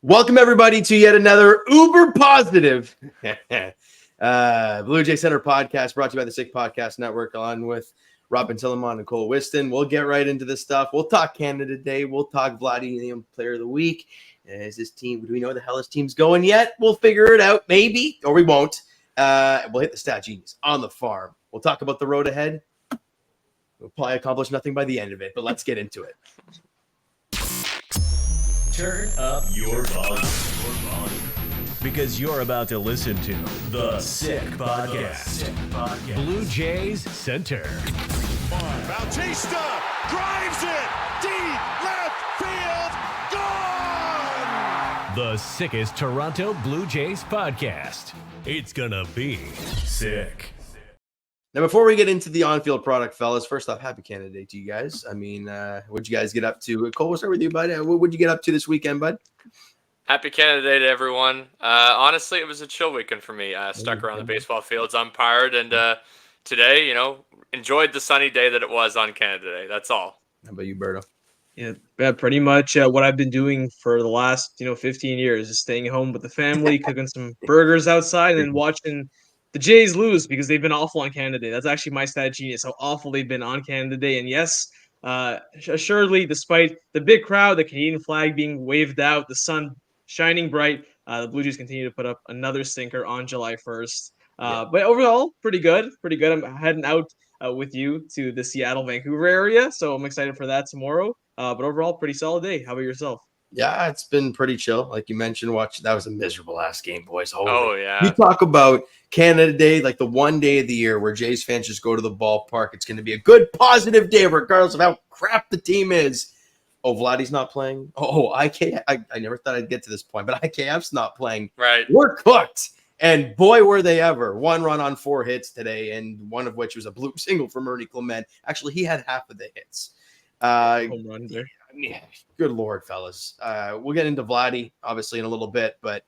Welcome, everybody, to yet another uber positive Blue Jay Center podcast brought to you by the Sick Podcast Network, along with Robin Tillemont and Cole Whiston. We'll get right into this stuff. We'll talk Canada Day. We'll talk Vladdy, the Player of the Week. Is this team? Do we know where the hell this team's going yet? We'll figure it out, maybe, or we won't. We'll hit the STY Genius on the farm. We'll talk about the road ahead. We'll probably accomplish nothing by the end of it, but let's get into it. Turn up your volume. Because you're about to listen to the Sick Podcast. Blue Jays Center. Bautista drives it deep left field. Gone! The sickest Toronto Blue Jays podcast. It's gonna be sick. Now, before we get into the on-field product, fellas, first off, happy Canada Day to you guys. I mean, what'd you guys get up to? Cole, we'll start with you, bud. What'd you get up to this weekend, bud? Happy Canada Day to everyone. Honestly, it was a chill weekend for me. Stuck around the baseball fields, umpired, and today, enjoyed the sunny day that it was on Canada Day. That's all. How about you, Berto? Yeah, pretty much what I've been doing for the last 15 years is staying home with the family, cooking some burgers outside, and watching the Jays lose because they've been awful on Canada Day. That's actually my STY Genius, how awful they've been on Canada Day. And yes, assuredly, despite the big crowd, the Canadian flag being waved out, the sun shining bright, the Blue Jays continue to put up another stinker on July 1st. But overall, pretty good. I'm heading out with you to the Seattle-Vancouver area, so I'm excited for that tomorrow. But overall, pretty solid day. How about yourself? Yeah, it's been pretty chill. Like you mentioned, that was a miserable ass game, boys. Oh, yeah. You talk about Canada Day, like the one day of the year where Jays fans just go to the ballpark. It's going to be a good, positive day, regardless of how crap the team is. Oh, Vladdy's not playing. I never thought I'd get to this point, but IKF's not playing. Right. We're cooked. And boy, were they ever. 1 run on 4 hits today, and one of which was a bloop single from Ernie Clement. Actually, he had half of the hits. Home run there. Yeah, good Lord, fellas. We'll get into Vladdy, obviously, in a little bit, but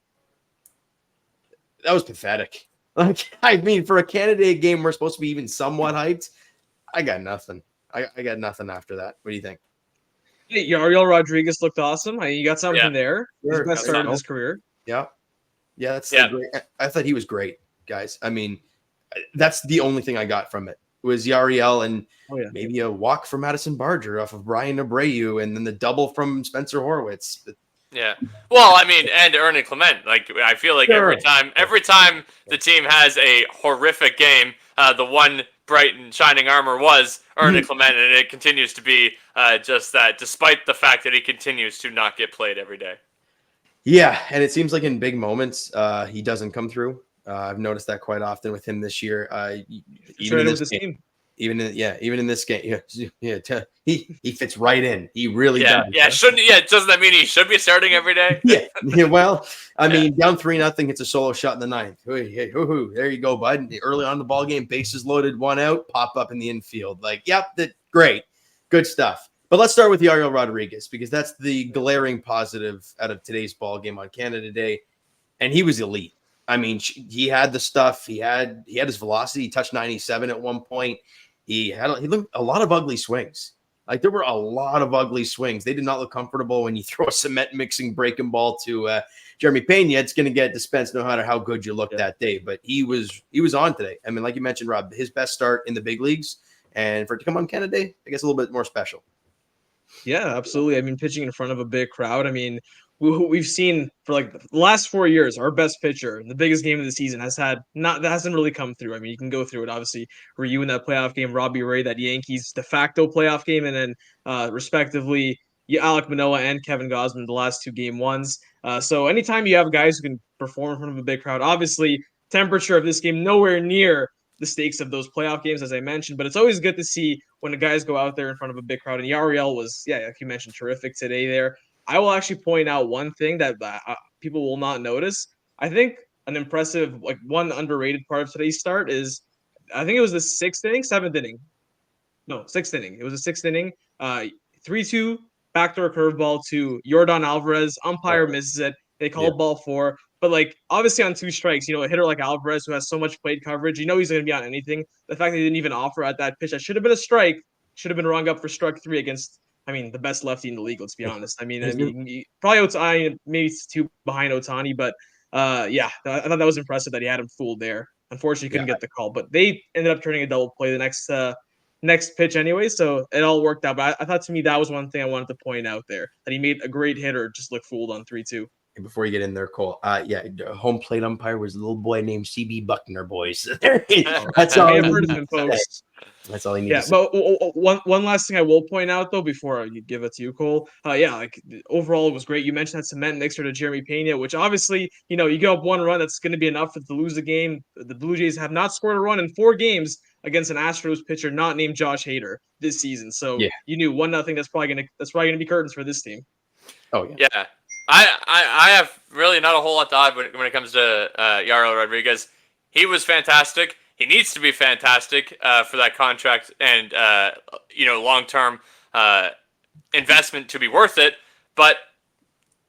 that was pathetic. Like, I mean, for a Canada game, we're supposed to be even somewhat hyped. I got nothing. I got nothing after that. What do you think? Hey, Yariel Rodriguez looked awesome. You got something there. His Sure. best start of his career. Yeah. Great. I thought he was great, guys. I mean, that's the only thing I got from it. Was Yariel and maybe a walk from Madison Barger off of Brian Abreu, and then the double from Spencer Horwitz. Yeah. Well, I mean, and Ernie Clement. Like, I feel like every time the team has a horrific game, the one bright and shining armor was Ernie Clement, and it continues to be just that, despite the fact that he continues to not get played every day. Yeah, and it seems like in big moments, he doesn't come through. I've noticed that quite often with him this year. Even in this game. Even in this game, he fits right in. He really does. Yeah, doesn't that mean he should be starting every day? yeah. Well, I mean, down 3-0, it's a solo shot in the 9th. There you go, bud. Early on in the ball game, bases loaded, 1 out, pop up in the infield. Like, great, good stuff. But let's start with Yariel Rodriguez, because that's the glaring positive out of today's ball game on Canada Day, and he was elite. I mean, he had the stuff. He had his velocity. He touched 97 at one point. He looked a lot of ugly swings. Like, there were a lot of ugly swings. They did not look comfortable when you throw a cement mixing breaking ball to Jeremy Pena. It's going to get dispensed no matter how good you look that day. But he was on today. I mean, like you mentioned, Rob, his best start in the big leagues, and for it to come on Canada Day, I guess a little bit more special. Yeah, absolutely. I mean, pitching in front of a big crowd. I mean, we've seen for like the last 4 years, our best pitcher in the biggest game of the season that hasn't really come through. I mean, you can go through it. Obviously, Ryu in that playoff game, Robbie Ray, that Yankees de facto playoff game, and then respectively, Alek Manoah and Kevin Gausman, the last 2 game ones. So anytime you have guys who can perform in front of a big crowd, obviously, temperature of this game nowhere near the stakes of those playoff games, as I mentioned, but it's always good to see when the guys go out there in front of a big crowd. And Yariel was, like you mentioned, terrific today there. I will actually point out one thing that people will not notice. I think an impressive, one underrated part of today's start is, I think it was the 6th inning. It was the 6th inning. 3-2 backdoor curveball to Yordan Alvarez. Umpire misses it. They called ball 4. But obviously on 2 strikes, a hitter like Alvarez who has so much plate coverage, he's going to be on anything. The fact that he didn't even offer at that pitch, that should have been a strike, should have been rung up for strike 3 against I mean, the best lefty in the league. Let's be honest. I Is mean, probably Otani, maybe it's 2 behind Otani, but yeah, I thought that was impressive that he had him fooled there. Unfortunately, he couldn't get the call, but they ended up turning a double play the next pitch anyway, so it all worked out. But I thought to me that was one thing I wanted to point out there, that he made a great hitter just look fooled on 3-2. Before you get in there, Cole, home plate umpire was a little boy named CB Buckner, boys. That's all. I've heard of him, folks. That's all you need to say. But one last thing I will point out though before you give it to you, Cole. Like overall it was great. You mentioned that cement mixer to Jeremy Pena, which obviously you get up 1 run, that's going to be enough to lose the game. The Blue Jays have not scored a run in 4 games against an Astros pitcher not named Josh Hader this season. So you knew 1-0. That's probably gonna be curtains for this team. Oh yeah. Yeah. I have really not a whole lot to add when it comes to Yarrow Rodriguez. He was fantastic. He needs to be fantastic for that contract and long-term investment to be worth it. But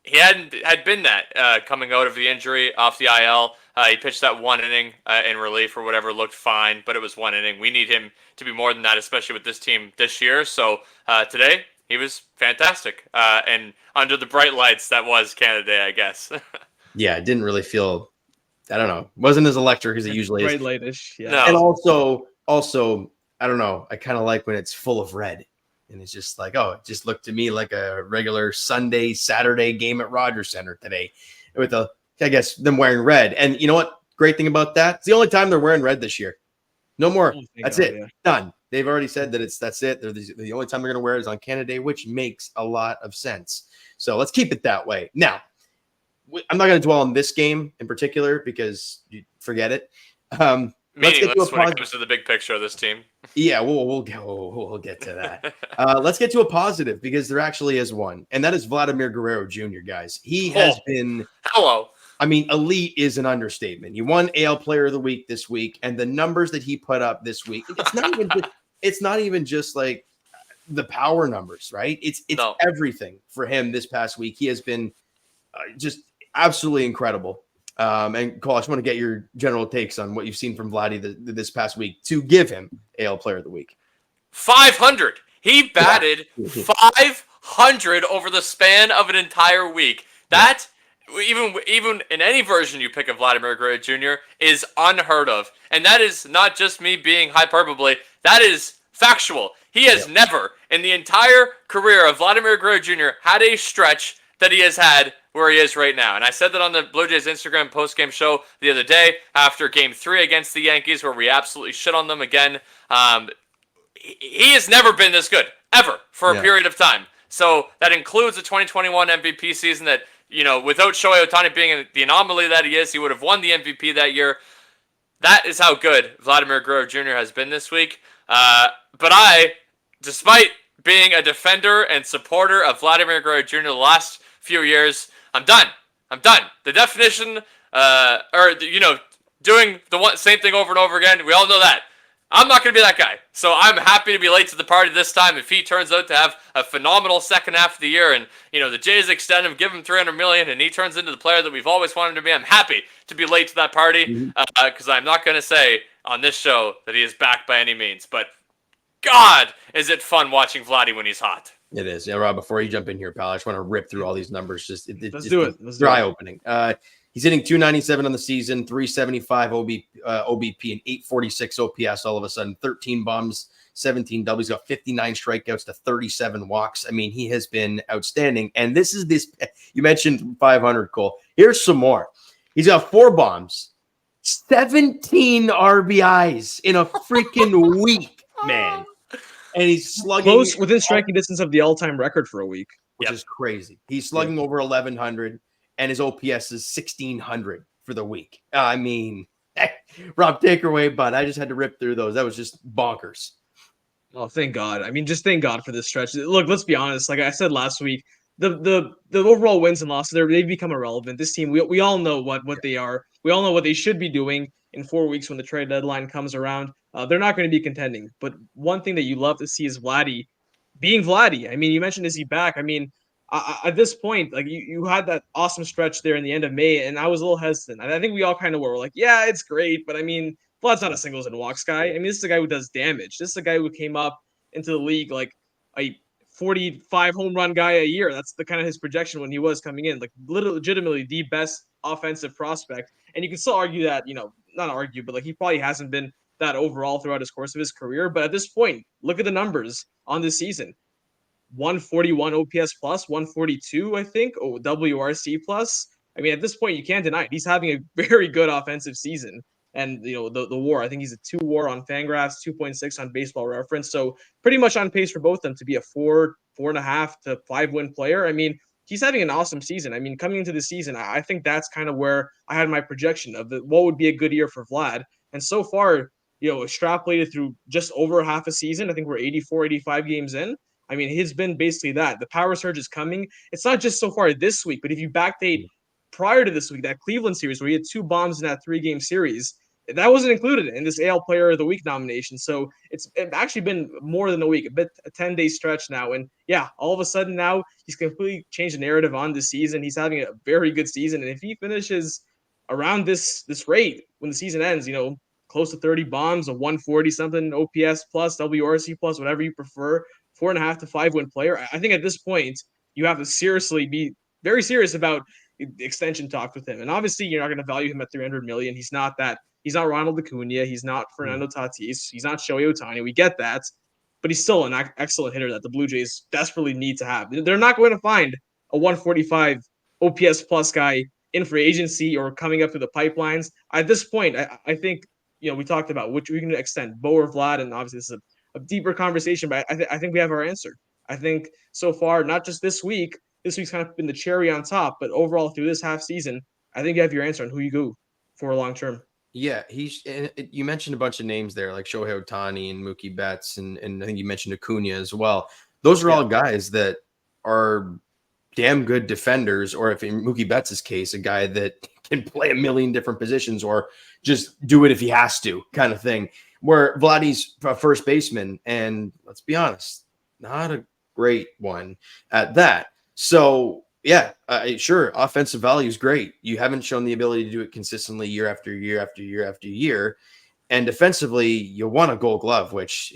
he had been that coming out of the injury off the IL. He pitched that 1 inning in relief or whatever, looked fine, but it was 1 inning. We need him to be more than that, especially with this team this year. So today, he was fantastic. And under the bright lights, that was Canada Day, I guess. Yeah, it didn't really feel, I don't know, wasn't as electric as it usually bright is. lightish, yeah. No. And also, I don't know, I kind of like when it's full of red. And it's just like, it just looked to me like a regular Saturday game at Rogers Center today with them wearing red. And you know what? Great thing about that? It's the only time they're wearing red this year. No more. That's it. Yeah. Done. They've already said that that's it. The only time they're going to wear it is on Canada Day, which makes a lot of sense. So let's keep it that way. Now, I'm not going to dwell on this game in particular because you forget it. Meaningless when it comes to the big picture of this team. Yeah, we'll get to that. Let's get to a positive because there actually is one, and that is Vladimir Guerrero Jr. Guys, he has been elite is an understatement. He won AL Player of the Week this week, and the numbers that he put up this week, it's not even just like the power numbers, right? It's everything for him this past week. He has been just absolutely incredible. And Cole, I just want to get your general takes on what you've seen from Vladdy this past week to give him AL Player of the Week. 500. He batted 500 over the span of an entire week. That, even in any version you pick of Vladimir Guerrero Jr., is unheard of. And that is not just me being hyperbole. That is factual. He has never, in the entire career of Vladimir Guerrero Jr., had a stretch that he has had where he is right now. And I said that on the Blue Jays Instagram postgame show the other day after Game 3 against the Yankees, where we absolutely shit on them again. He has never been this good, ever, for a period of time. So that includes the 2021 MVP season that, without Shohei Ohtani being the anomaly that he is, he would have won the MVP that year. That is how good Vladimir Guerrero Jr. has been this week. But I, despite being a defender and supporter of Vladimir Guerrero Jr. the last few years, I'm done. The definition, doing the same thing over and over again, we all know that. I'm not going to be that guy. So I'm happy to be late to the party this time. If he turns out to have a phenomenal second half of the year and, the Jays extend him, give him $300 million, and he turns into the player that we've always wanted him to be, I'm happy to be late to that party because I'm not going to say on this show that he is back by any means. But, God, is it fun watching Vladdy when he's hot. It is. Yeah, Rob, before you jump in here, pal, I just want to rip through all these numbers. Let's do it. It's eye-opening. He's hitting 297 on the season, 375 OBP, and 846 OPS all of a sudden, 13 bombs, 17 doubles. He's got 59 strikeouts to 37 walks. I mean, he has been outstanding. And you mentioned 500, Cole. Here's some more. He's got 4 bombs, 17 RBIs in a freaking week, man. And he's slugging close within striking distance of the all-time record for a week, which is crazy. He's slugging over 1,100, and his OPS is 1,600 for the week. I mean, Rob, take her away, bud. I just had to rip through those. That was just bonkers. Oh, thank God. I mean, just thank God for this stretch. Look, let's be honest. Like I said last week, the overall wins and losses, they've become irrelevant. This team, we all know what they are. We all know what they should be doing in 4 weeks when the trade deadline comes around. They're not going to be contending. But one thing that you love to see is Vladdy being Vladdy. I mean, you mentioned, is he back? I mean, at this point, like you had that awesome stretch there in the end of May, and I was a little hesitant. I think we all kind of were like, yeah, it's great. But I mean, Vlad's not a singles and walks guy. I mean, this is a guy who does damage. This is a guy who came up into the league like a 45 home run guy a year. That's the kind of his projection when he was coming in, like legitimately the best offensive prospect. And you can still argue that, not argue, but like he probably hasn't been that overall throughout his course of his career. But at this point, look at the numbers on this season. 141 OPS plus, 142, I think, WRC plus. I mean, at this point, you can't deny it. He's having a very good offensive season. And, the WAR, I think he's a 2 WAR on Fangraphs, 2.6 on Baseball Reference. So pretty much on pace for both of them to be a 4.5 to 5 win player. I mean, he's having an awesome season. I mean, coming into the season, I think that's kind of where I had my projection of what would be a good year for Vlad. And so far, extrapolated through just over half a season, I think we're 84, 85 games in. I mean, it's been basically that. The power surge is coming. It's not just so far this week, but if you backdate prior to this week, that Cleveland series where he had 2 bombs in that 3-game series, that wasn't included in this AL Player of the Week nomination. So it's actually been more than a week, a 10-day stretch now. And yeah, all of a sudden now he's completely changed the narrative on this season. He's having a very good season. And if he finishes around this rate when the season ends, close to 30 bombs, a 140 something OPS plus, WRC plus, whatever you prefer, 4.5 to 5 win player. I think at this point you have to seriously be very serious about extension talk with him. And obviously you're not going to value him at 300 million. He's not Ronald Acuna. He's not Fernando Tatis. He's not Shohei Ohtani. We get that, but he's still an excellent hitter that the Blue Jays desperately need to have. They're not going to find a 145 OPS plus guy in free agency or coming up through the pipelines. At this point, I think, we talked about which we can extend, Bo or Vlad, and obviously this is a deeper conversation, but I think we have our answer. I think so far, not just this week's kind of been the cherry on top, but overall through this half season, I think you have your answer on who you go for long term. Yeah, you mentioned a bunch of names there, like Shohei Ohtani and Mookie Betts, and I think you mentioned Acuna as well. Those are all guys that are damn good defenders, or if in Mookie Betts' case, a guy that can play a million different positions or just do it if he has to, kind of thing. Where Vladdy's a first baseman, and let's be honest, not a great one at that. So yeah, sure, offensive value is great. You haven't shown the ability to do it consistently year after year after year after year. And defensively, you want a Gold Glove, which,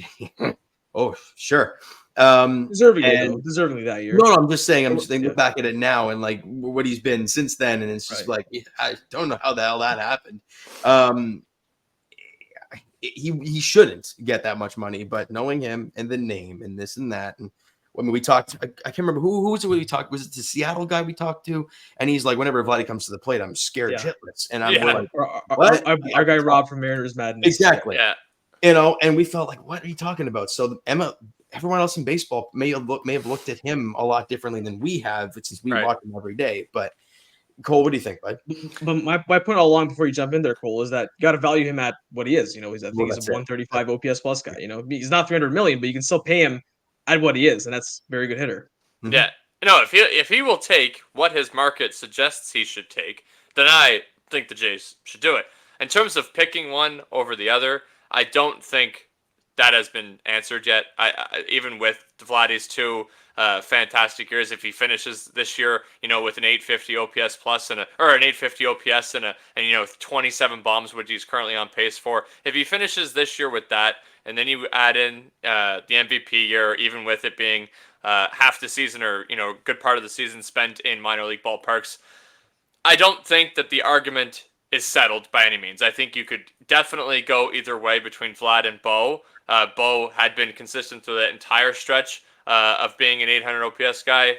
oh, sure. Deservingly that year. No, I'm just saying, look back at it now and like what he's been since then. And it's just like, I don't know how the hell that happened. He shouldn't get that much money, but knowing him and the name and this and that, and I mean, we talked. I can't remember who was it. We talked. Was it the Seattle guy we talked to? And he's like, whenever Vladdy comes to the plate, I'm scared shitless. And I'm like, what? Our guy Rob from Mariners Madness. Exactly. Yeah. And we felt like, what are you talking about? So everyone else in baseball may have looked at him a lot differently than we have since we watch him every day. But Cole, what do you think, bud? But my point all along before you jump in there, Cole, is that you got to value him at what he is. He's a 135 OPS plus guy. He's not 300 million, but you can still pay him at what he is, and that's a very good hitter. Mm-hmm. Yeah. No, if he will take what his market suggests he should take, then I think the Jays should do it. In terms of picking one over the other, I don't think that has been answered yet. I even with Vladdy's 2 fantastic years, if he finishes this year, with an 850 OPS plus an 850 OPS and 27 bombs, which he's currently on pace for. If he finishes this year with that, and then you add in the MVP year, even with it being half the season or a good part of the season spent in minor league ballparks, I don't think that the argument is settled by any means. I think you could definitely go either way between Vlad and Bo. Bo had been consistent through that entire stretch of being an 800 OPS guy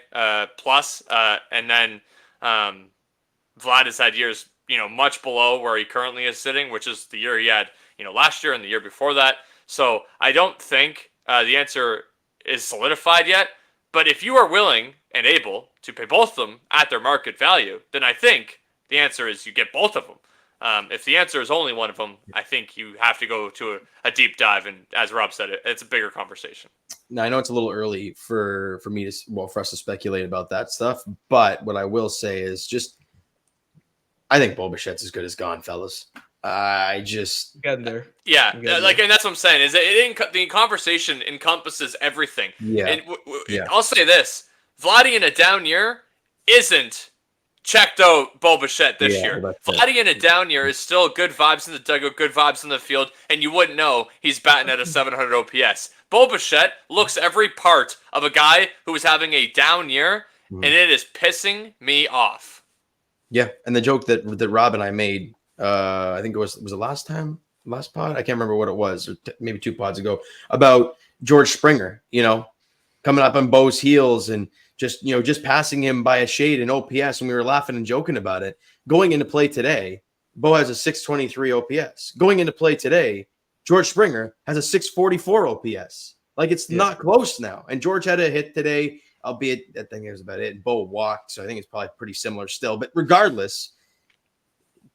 plus, and then Vlad has had years much below where he currently is sitting, which is the year he had last year and the year before that. So I don't think the answer is solidified yet. But if you are willing and able to pay both of them at their market value, then I think the answer is you get both of them. If the answer is only one of them, I think you have to go to a deep dive. And as Rob said, it's a bigger conversation. Now, I know it's a little early for us to speculate about that stuff. But what I will say is I think Bo Bichette's as good as gone, fellas. I just getting there. Yeah, and that's what I'm saying. Is the conversation encompasses everything. Yeah. And I'll say this: Vladdy in a down year isn't checked out Bo Bichette this Yeah, year. that's it. Vladdy in a down year is still good vibes in the dugout, good vibes in the field, and you wouldn't know he's batting at a 700 OPS. Bo Bichette looks every part of a guy who is having a down year, and it is pissing me off. Yeah, and the joke that Rob and I made, I think it was it last pod? I can't remember what it was, or maybe 2 pods ago, about George Springer, coming up on Bo's heels and just passing him by a shade in OPS, and we were laughing and joking about it. Going into play today, Bo has a 623 OPS. Going into play today, George Springer has a 644 OPS. Like, it's not close now. And George had a hit today, albeit I think it was about it. And Bo walked, so I think it's probably pretty similar still. But regardless,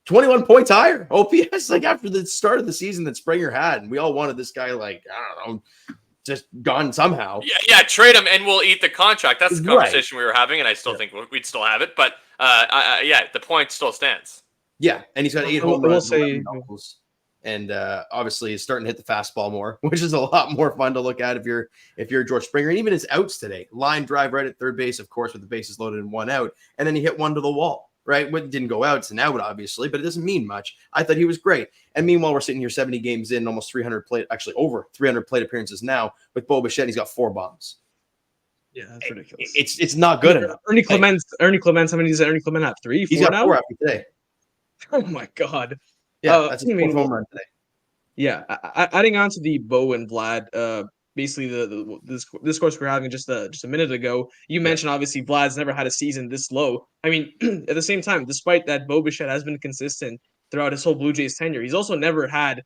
21 points higher OPS, like after the start of the season that Springer had. And we all wanted this guy, like, I don't know, just gone somehow. Yeah, trade him and we'll eat the contract. That's the conversation we were having, and I still think we'd still have it. But the point still stands. Yeah, and he's got 8 home runs, and obviously he's starting to hit the fastball more, which is a lot more fun to look at if you're George Springer. And even his outs today, line drive right at third base, of course, with the bases loaded and 1 out, and then he hit one to the wall. Right, it didn't go out. It's an out, obviously, but it doesn't mean much. I thought he was great. And meanwhile, we're sitting here 70 games in, almost 300 plate, actually over 300 plate appearances now with Bo Bichette. He's got 4 bombs. Yeah, that's ridiculous. It's not good enough. Ernie Clement. How many does Ernie Clement have? 3, 4 He's got now? 4 after today. Oh my god. Yeah, that's his 4th home run today. Yeah, adding on to the Bo and Vlad, basically this discourse we're having just a minute ago. You mentioned obviously Vlad's never had a season this low. I mean, at the same time, despite that, Bo Bichette has been consistent throughout his whole Blue Jays tenure. He's also never had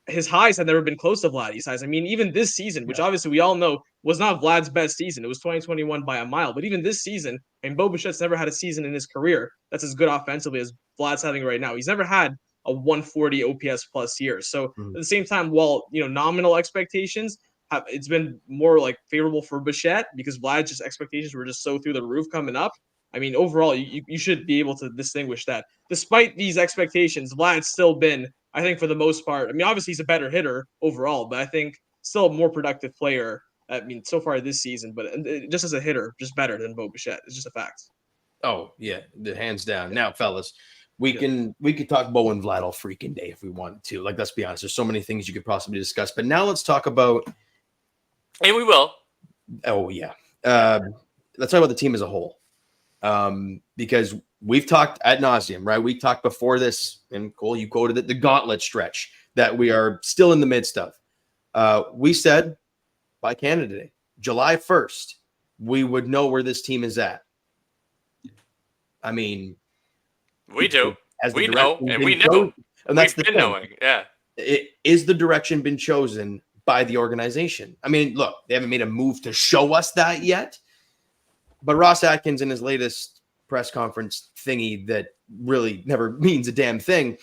his highs had never been close to Vladdy's highs. I mean, even this season, which obviously we all know was not Vlad's best season. It was 2021 by a mile. But even this season, and Bo Bichette's never had a season in his career that's as good offensively as Vlad's having right now. He's never had a 140 OPS plus year. So at the same time, while nominal expectations, it's been more like favorable for Bichette because Vlad's just expectations were just so through the roof coming up. I mean, overall, you should be able to distinguish that. Despite these expectations, Vlad's still been, I think, for the most part, I mean, obviously he's a better hitter overall, but I think still a more productive player, I mean, so far this season, but just as a hitter, just better than Bo Bichette. It's just a fact. Oh, yeah, the hands down. Now, fellas, we could talk Bo and Vlad all freaking day if we wanted to. Like, let's be honest, there's so many things you could possibly discuss. But now let's talk about... And we will. Oh, yeah. Let's talk about the team as a whole. Because we've talked ad nauseum, right? We talked before this, and Cole, you quoted it, the gauntlet stretch that we are still in the midst of. We said by Canada Day, July 1st, we would know where this team is at. I mean, we do. We know, and we know. Chosen, and that's We've been knowing. Yeah. Is the direction been chosen by the organization? I mean, look, they haven't made a move to show us that yet. But Ross Atkins in his latest press conference thingy that really never means a damn thing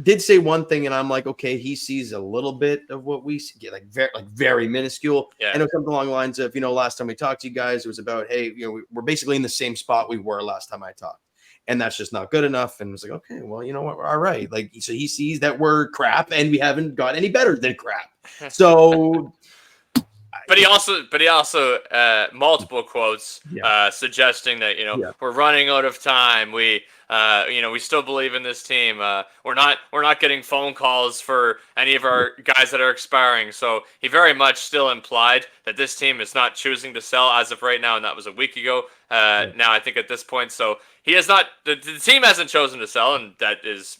did say one thing, and I'm like, okay, he sees a little bit of what we see, like very minuscule. Yeah. And it was something along the lines of, last time we talked to you guys, it was about, hey, we're basically in the same spot we were last time I talked. And that's just not good enough. And it was like, okay, well, you know what? All right. Like, so he sees that we're crap and we haven't got any better than crap. So, but he also multiple quotes suggesting that we're running out of time. We still believe in this team. We're not getting phone calls for any of our guys that are expiring. So he very much still implied that this team is not choosing to sell as of right now, and that was a week ago. Now I think at this point, so he has not. The team hasn't chosen to sell, and that is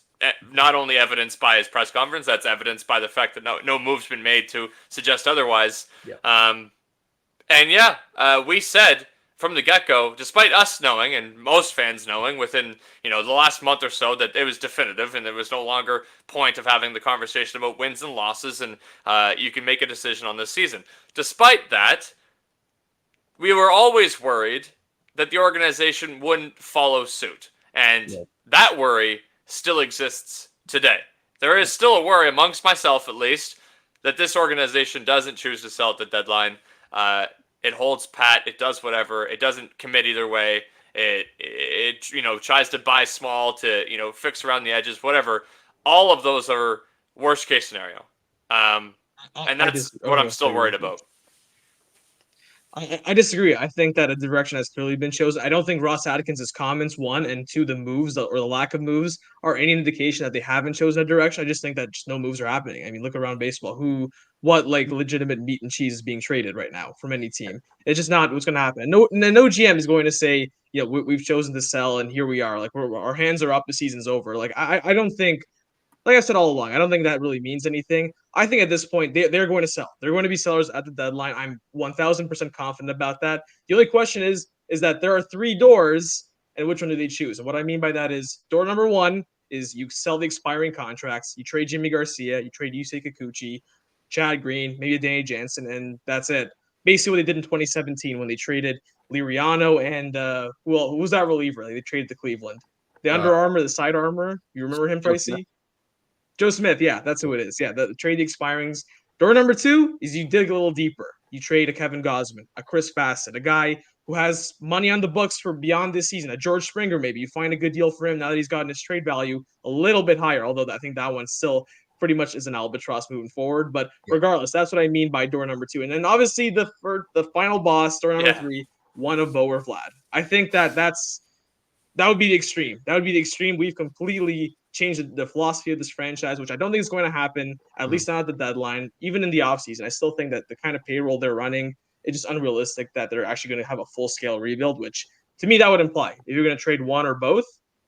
not only evidenced by his press conference. That's evidenced by the fact that no move's been made to suggest otherwise. We said from the get-go, despite us knowing and most fans knowing within the last month or so that it was definitive and there was no longer point of having the conversation about wins and losses and you can make a decision on this season. Despite that, we were always worried that the organization wouldn't follow suit. And that worry still exists today. There is still a worry amongst myself, at least, that this organization doesn't choose to sell at the deadline. It holds pat. It does whatever. It doesn't commit either way. It tries to buy small to fix around the edges, whatever. All of those are worst case scenario, and that's what I'm still worried about. I disagree. I think that a direction has clearly been chosen. I don't think Ross Atkins' comments, one, and two, the moves or the lack of moves are any indication that they haven't chosen a direction. I just think that just no moves are happening. I mean, look around baseball. What like legitimate meat and cheese is being traded right now from any team? It's just not what's going to happen. No GM is going to say, yeah, we've chosen to sell, and here we are. Like our hands are up. The season's over. Like I don't think. Like I said all along, I don't think that really means anything. I think at this point, they're going to sell. They're going to be sellers at the deadline. I'm 1000% confident about that. The only question is that there are 3 doors, and which one do they choose? And what I mean by that is door number 1 is you sell the expiring contracts. You trade Jimmy Garcia, you trade Yusei Kikuchi, Chad Green, maybe Danny Jansen, and that's it. Basically what they did in 2017 when they traded Liriano and who was that reliever? They traded to Cleveland. The Under Armour, the side armor. You remember him, Pricey? Joe Smith, yeah, that's who it is. Yeah, the trade the expirings. Door number 2 is you dig a little deeper. You trade a Kevin Gausman, a Chris Bassitt, a guy who has money on the books for beyond this season, a George Springer maybe. You find a good deal for him now that he's gotten his trade value a little bit higher, although I think that one still pretty much is an albatross moving forward. But regardless, that's what I mean by door number 2. And then obviously the final boss, door number 3, one of Bo or Vlad. I think that would be the extreme. That would be the extreme. We've completely changed the philosophy of this franchise, which I don't think is going to happen, at least not at the deadline, even in the offseason. I still think that the kind of payroll they're running, it's just unrealistic that they're actually going to have a full-scale rebuild, which to me that would imply if you're going to trade one or both.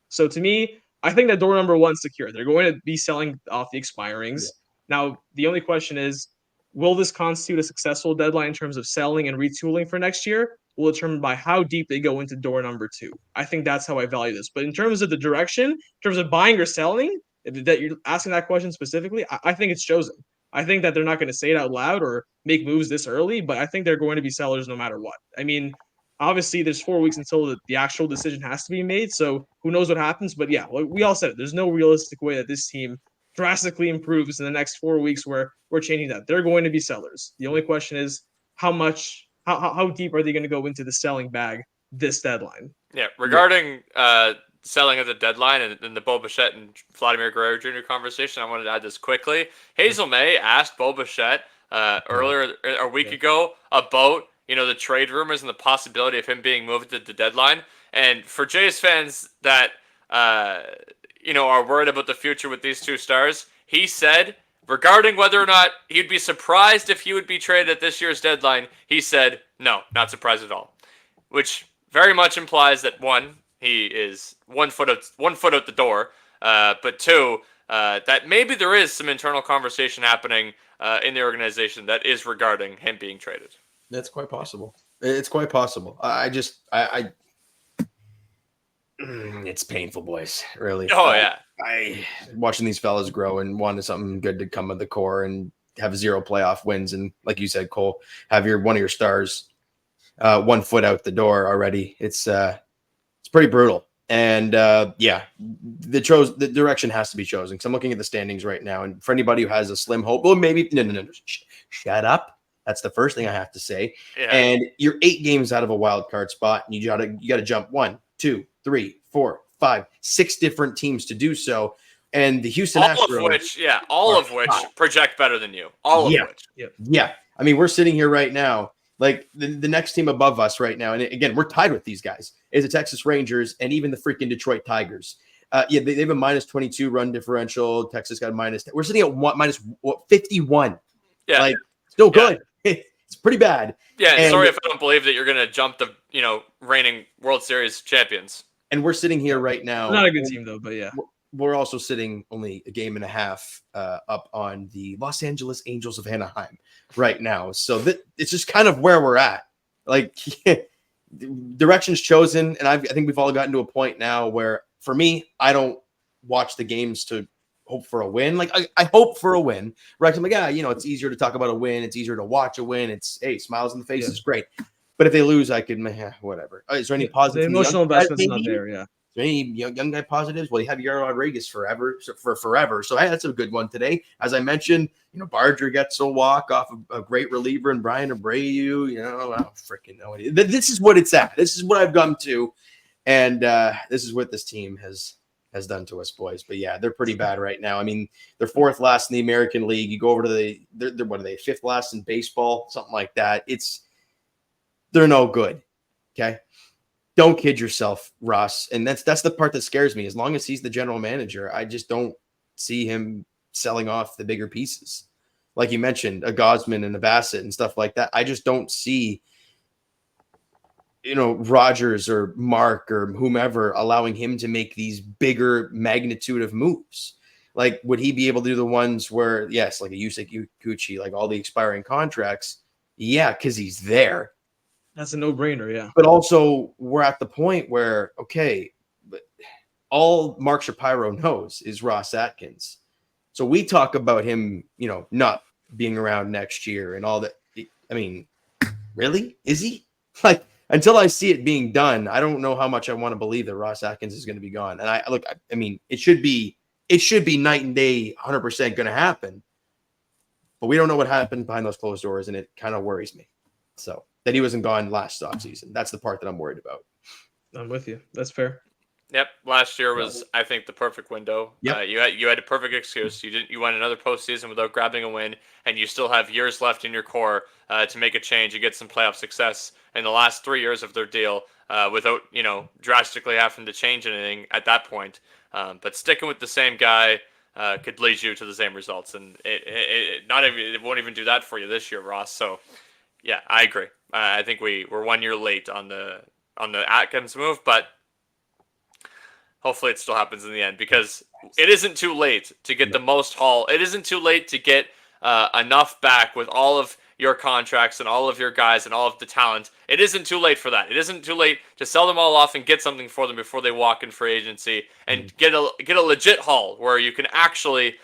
So to me, I think that door number 1's secure. They're going to be selling off the expirings. Now, the only question is, will this constitute a successful deadline in terms of selling and retooling for next year? Will determine by how deep they go into door number 2. I think that's how I value this. But in terms of the direction, in terms of buying or selling, that you're asking that question specifically, I think it's chosen. I think that they're not going to say it out loud or make moves this early, but I think they're going to be sellers no matter what. I mean, obviously there's 4 weeks until the actual decision has to be made, so who knows what happens. But yeah, we all said it. There's no realistic way that this team drastically improves in the next 4 weeks where we're changing that. They're going to be sellers. The only question is how deep are they going to go into the selling bag this deadline? Yeah, regarding selling at the deadline and the Bo Bichette and Vladimir Guerrero Jr. conversation, I wanted to add this quickly. Hazel May asked Bo Bichette earlier a week ago about the trade rumors and the possibility of him being moved at the deadline. And for Jays fans that are worried about the future with these 2 stars, he said, regarding whether or not he'd be surprised if he would be traded at this year's deadline, he said, no, not surprised at all. Which very much implies that 1, he is one foot out the door, but 2, that maybe there is some internal conversation happening in the organization that is regarding him being traded. That's quite possible. It's quite possible. It's painful, boys. Really. Oh yeah. I watching these fellas grow and wanted something good to come of the core and have 0 playoff wins, and like you said, Cole, have one of your stars 1 foot out the door already. It's pretty brutal. And the direction has to be chosen. Because I'm looking at the standings right now, and for anybody who has a slim hope, well, maybe no, shut up. That's the first thing I have to say. Yeah. And you're 8 games out of a wild card spot, and you gotta jump 1, 2, 3, 4, 5, 6 different teams to do so. And the Houston Astros, all of which project better than you. All of which. Yeah. I mean, we're sitting here right now. Like the next team above us right now, and again, we're tied with these guys, is the Texas Rangers and even the freaking Detroit Tigers. They have a minus 22 run differential. Texas got a minus 10. We're sitting at minus 51. Yeah. Like, still good. Yeah. It's pretty bad. Yeah, and sorry if I don't believe that you're going to jump the, reigning World Series champions. And we're sitting here right now. Not a good team, though, but yeah. We're also sitting only a game and a half up on the Los Angeles Angels of Anaheim right now. So it's just kind of where we're at. Like, direction's chosen, and I think we've all gotten to a point now where, for me, I don't watch the games to hope for a win. Like, I hope for a win, right? I'm like, it's easier to talk about a win. It's easier to watch a win. It's, hey, smiles on the face is great. But if they lose, I could, whatever. Is there any positive? The emotional investment's not there, yeah. Is there any young guy positives? Well, you have Yaro Rodriguez forever. So, hey, that's a good one today. As I mentioned, Barger gets a walk off a great reliever and Brian Abreu. I don't freaking know. This is what it's at. This is what I've come to. And this is what this team has done to us, boys. But yeah, they're pretty bad right now. I mean, they're 4th last in the American League. You go over to they're what are they, 5th last in baseball, something like that. It's they're no good. Okay. Don't kid yourself, Ross. And that's the part that scares me. As long as he's the general manager, I just don't see him selling off the bigger pieces. Like you mentioned, a Gosman and a Bassitt and stuff like that. I just don't see, Rogers or Mark or whomever allowing him to make these bigger magnitude of moves. Like, would he be able to do the ones where, yes, like a Yusei Kikuchi, like all the expiring contracts? Yeah, because he's there. That's a no-brainer, yeah. But also, we're at the point where, okay, but all Mark Shapiro knows is Ross Atkins. So we talk about him, not being around next year and all that. I mean, really? Is he? Like, until I see it being done, I don't know how much I want to believe that Ross Atkins is going to be gone. And I mean, it should be night and day, 100% going to happen. But we don't know what happened behind those closed doors, and it kind of worries me. So that he wasn't gone last offseason. That's the part that I'm worried about. I'm with you. That's fair. Yep, last year was, I think, the perfect window. Yep. You had a perfect excuse. You went another postseason without grabbing a win, and you still have years left in your core to make a change and get some playoff success. In the last 3 years of their deal, without drastically having to change anything at that point, but sticking with the same guy could lead you to the same results, and it won't even do that for you this year, Ross. So, yeah, I agree. I think we're 1 year late on the Atkins move, but hopefully it still happens in the end, because it isn't too late to get the most haul. It isn't too late to get enough back with all of your contracts and all of your guys and all of the talent. It isn't too late for that. It isn't too late to sell them all off and get something for them before they walk in free agency and get a legit haul where you can actually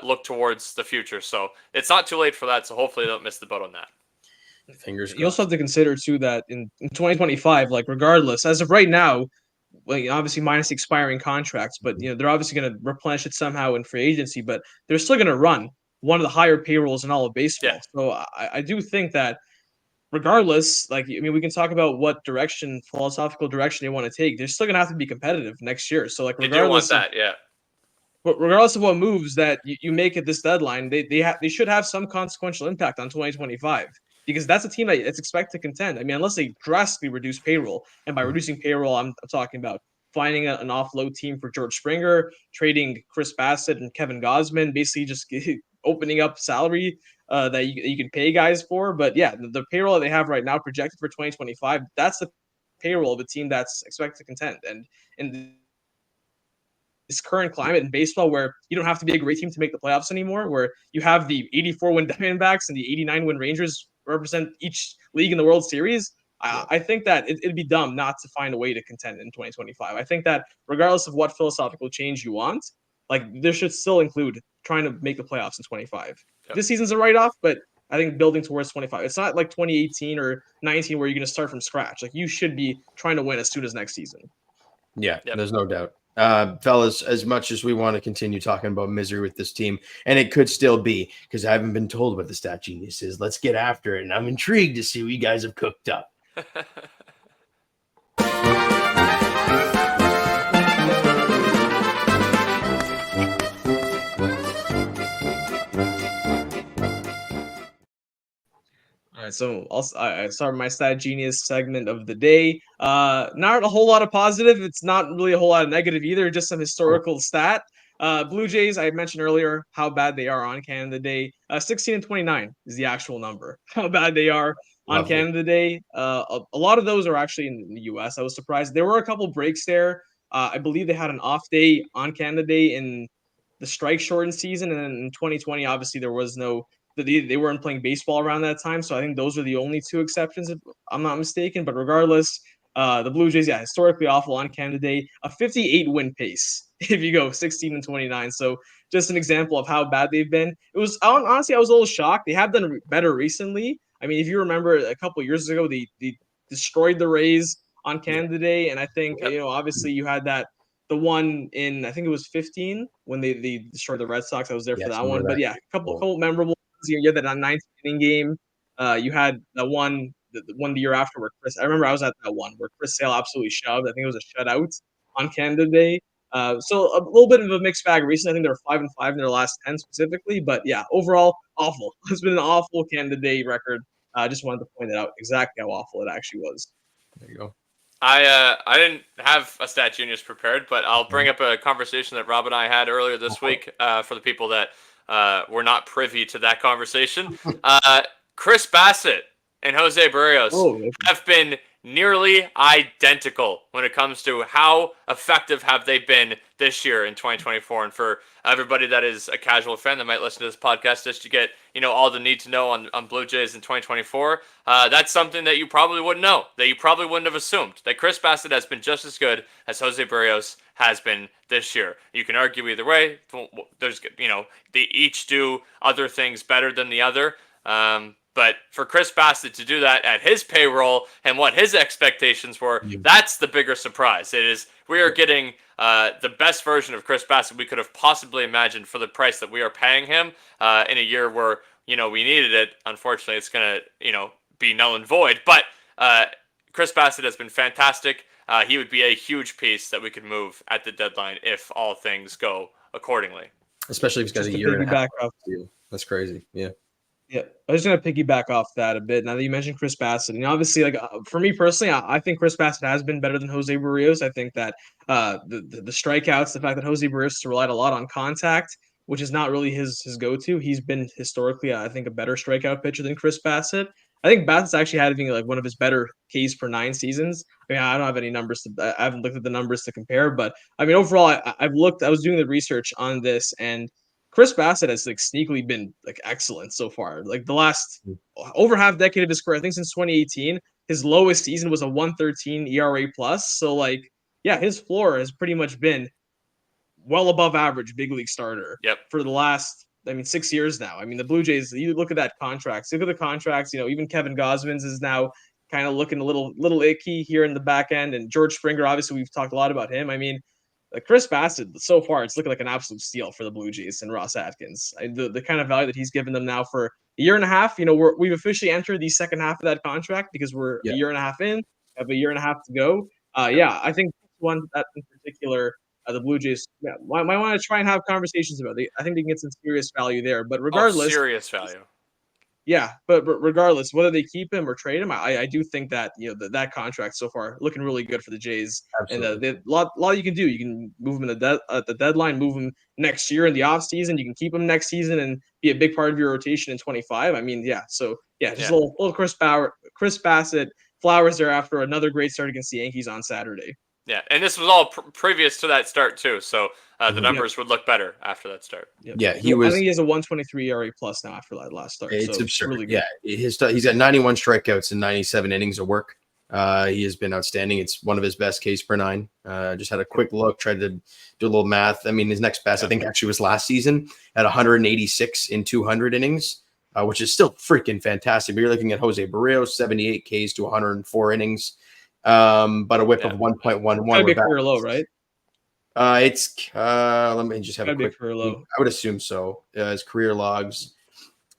look towards the future. So it's not too late for that. So hopefully they don't miss the boat on that. Fingers crossed. You also have to consider too that in 2025, like regardless, as of right now, like obviously minus expiring contracts, but they're obviously going to replenish it somehow in free agency, but they're still going to run one of the higher payrolls in all of baseball. Yeah. So I do think that regardless, like, I mean, we can talk about what philosophical direction they want to take. They're still going to have to be competitive next year. So like, They do want that, yeah. But regardless of what moves that you make at this deadline, they should have some consequential impact on 2025, because that's a team that's expected to contend. I mean, unless they drastically reduce payroll, and by reducing payroll, I'm talking about finding an offload team for George Springer, trading Chris Bassitt and Kevin Gosman, basically just opening up salary that you can pay guys for. But yeah, the payroll that they have right now projected for 2025, that's the payroll of a team that's expected to contend. And in this current climate in baseball, where you don't have to be a great team to make the playoffs anymore, where you have the 84-win Diamondbacks and the 89-win Rangers represent each league in the World Series, I think that it'd be dumb not to find a way to contend in 2025. I think that regardless of what philosophical change you want, like, there should still include trying to make the playoffs in 25. Yep. This season's a write-off, but I think building towards 25. It's not like 2018 or 19 where you're going to start from scratch. Like, you should be trying to win as soon as next season. Yeah, there's no doubt. Fellas, as much as we want to continue talking about misery with this team, and it could still be, because I haven't been told what the Stat Genius is, let's get after it, and I'm intrigued to see what you guys have cooked up. All right, so I start my Stat Genius segment of the day. Not a whole lot of positive. It's not really a whole lot of negative either. Just some historical stat. Blue Jays, I mentioned earlier how bad they are on Canada Day. 16-29 is the actual number. How bad they are on Canada Day. A lot of those are actually in the U.S. I was surprised. There were a couple breaks there. I believe they had an off day on Canada Day in the strike shortened season, and then in 2020, obviously there was no. They weren't playing baseball around that time, so I think those are the only two exceptions, if I'm not mistaken. But regardless, the Blue Jays, historically awful on Canada Day, a 58-win pace if you go 16-29. So just an example of how bad they've been. It was honestly, I was a little shocked. They have done better recently. I mean, if you remember a couple of years ago, they destroyed the Rays on Canada Day, and I think obviously you had the one in, I think it was 15 when they destroyed the Red Sox. I was there for that one. But yeah, a couple memorable. You had that 19th inning game. You had the one the year after where I remember I was at that one where Chris Sale absolutely shoved. I think it was a shutout on Canada Day. So a little bit of a mixed bag recently. I think they're 5-5 in their last 10 specifically. But yeah, overall, awful. It's been an awful Canada Day record I just wanted to point it out exactly how awful it actually was. There you go. I didn't have a stat genius prepared, but I'll bring up a conversation that Rob and I had earlier this week for the people that were not privy to that conversation. Chris Bassitt and Jose Barrios have been nearly identical when it comes to how effective have they been this year in 2024. And for everybody that is a casual fan that might listen to this podcast just to get, all the need to know on Blue Jays in 2024, that's something that you probably wouldn't know, that you probably wouldn't have assumed, that Chris Bassitt has been just as good as Jose Barrios has been this year. You can argue either way. There's, they each do other things better than the other. But for Chris Bassitt to do that at his payroll and what his expectations were, that's the bigger surprise. We are getting the best version of Chris Bassitt we could have possibly imagined for the price that we are paying him in a year where, we needed it. Unfortunately, it's going to, be null and void. But Chris Bassitt has been fantastic. He would be a huge piece that we could move at the deadline if all things go accordingly. Especially if he's got a year and a half. That's crazy. Yeah. Yeah, I was going to piggyback off that a bit. Now that you mentioned Chris Bassitt, and obviously, for me personally, I think Chris Bassitt has been better than Jose Barrios. I think that the strikeouts, the fact that Jose Barrios relied a lot on contact, which is not really his go-to. He's been historically, I think, a better strikeout pitcher than Chris Bassitt. I think Bassitt's actually having like one of his better Ks per 9 seasons. I mean, I don't have any numbers. I haven't looked at the numbers to compare, but I mean, overall, I've looked. I was doing the research on this, and Chris Bassitt has like sneakily been like excellent so far. Like the last over half decade of his career, I think since 2018, his lowest season was a 1.13 ERA plus. So like, yeah, his floor has pretty much been well above average big league starter. For the last, 6 years now. I mean, the Blue Jays, you look at that contract, look at the contracts, even Kevin Gosman's is now kind of looking a little icky here in the back end. And George Springer, obviously we've talked a lot about him. I mean, Chris Bassitt, so far, it's looking like an absolute steal for the Blue Jays and Ross Atkins. The kind of value that he's given them now for a year and a half, we've officially entered the second half of that contract because we're a year and a half in, have a year and a half to go. I think one that in particular, the Blue Jays might want to try and have conversations about it. I think they can get some serious value there. But regardless, serious value. Yeah, but regardless, whether they keep him or trade him, I do think that that contract so far looking really good for the Jays. Absolutely. And a lot you can do. You can move him at the deadline, move him next year in the offseason. You can keep him next season and be a big part of your rotation in 25. I mean, a little Chris Bassitt flowers there after another great start against the Yankees on Saturday. Yeah, and this was all previous to that start too, so the numbers would look better after that start. Yeah, I think he has a 1.23 ERA plus now after that last start. It's absurd. Really good. Yeah, he's got 91 strikeouts and 97 innings of work. He has been outstanding. It's one of his best Ks per 9. Just had a quick look, tried to do a little math. I mean, his next best, I think, actually was last season at 186 in 200 innings, which is still freaking fantastic. But you're looking at Jose Barrios, 78 Ks to 104 innings. But a whip of 1.11. Gotta be career low, right? Let me just have a quick career low. I would assume so. His career logs.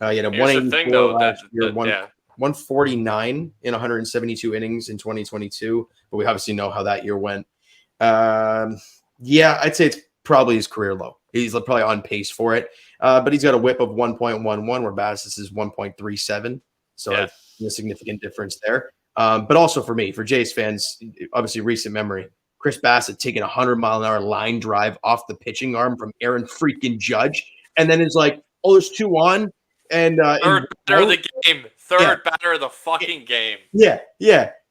He had a 184 last year, 149 in 172 innings in 2022. But we obviously know how that year went. I'd say it's probably his career low. He's probably on pace for it. But he's got a whip of 1.11 where Bassitt is 1.37. So a significant difference there. But also for me, for Jays fans, obviously recent memory, Chris Bassitt taking a 100-mile-an-hour line drive off the pitching arm from Aaron freaking Judge. And then it's like, oh, there's 2 on. And third batter of the game. Third batter of the fucking game. Yeah.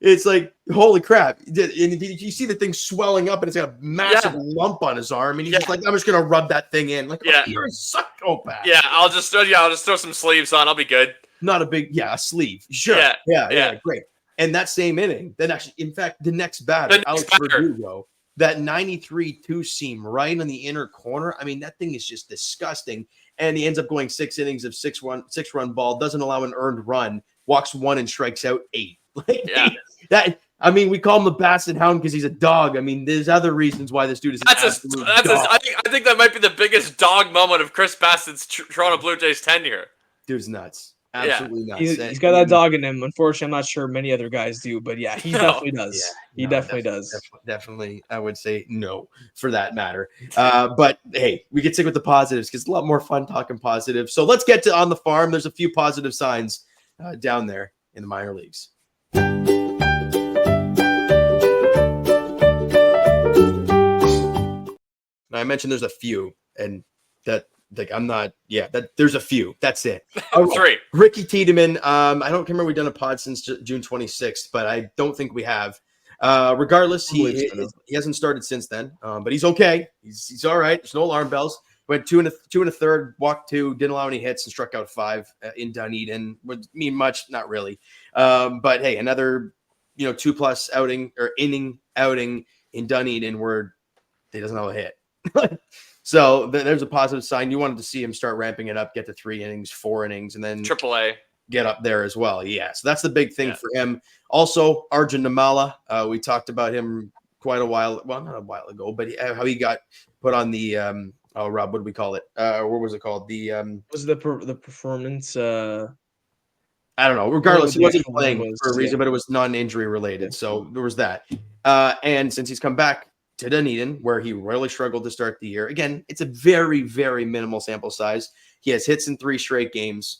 It's like, holy crap. And you see the thing swelling up and it's got a massive lump on his arm. And he's just like, I'm just going to rub that thing in. Like, you're a psychopath. Yeah, I'll just throw some sleeves on. I'll be good. Not a big, a sleeve. Sure. Yeah, great. And that same inning, then actually, in fact, the next batter, Alex Verdugo, that 93 two-seam right on the inner corner. I mean, that thing is just disgusting. And he ends up going 6 innings of 6-run ball, doesn't allow an earned run, walks 1 and strikes out 8. We call him the Bassitt Hound because he's a dog. I mean, there's other reasons why this dude is I think that might be the biggest dog moment of Chris Bassitt's Toronto Blue Jays tenure. Dude's nuts. Absolutely nuts. He's got that dog in him. Unfortunately, I'm not sure many other guys do, but he definitely does. He definitely does. Definitely, I would say no for that matter. But hey, we can stick with the positives because it's a lot more fun talking positive. So let's get to on the farm. There's a few positive signs down there. in the minor leagues. Now, I mentioned there's a few, and that like I'm not. Yeah, that there's a few. That's it. Right. 3. Ricky Tiedemann. I don't remember we've done a pod since June 26th, but I don't think we have. Regardless, he hasn't started since then, but he's okay. He's all right. There's no alarm bells. Went 2 1/3, walked 2, didn't allow any hits, and struck out 5 in Dunedin. Would mean much, not really. But hey, another 2+ outing or inning outing in Dunedin where he doesn't have a hit. So there's a positive sign. You wanted to see him start ramping it up, get to 3 innings, 4 innings, and then AAA. Get up there as well. Yeah, so that's the big thing for him. Also, Arjun Namala, we talked about him quite a while, well, not a while ago, but how he got put on the Rob, what do we call it? What was it called? The was the performance I don't know. Regardless, he wasn't playing for a reason, but it was non-injury related. So there was that. And since he's come back to Dunedin, where he really struggled to start the year, again, it's a very, very minimal sample size. He has hits in 3 straight games.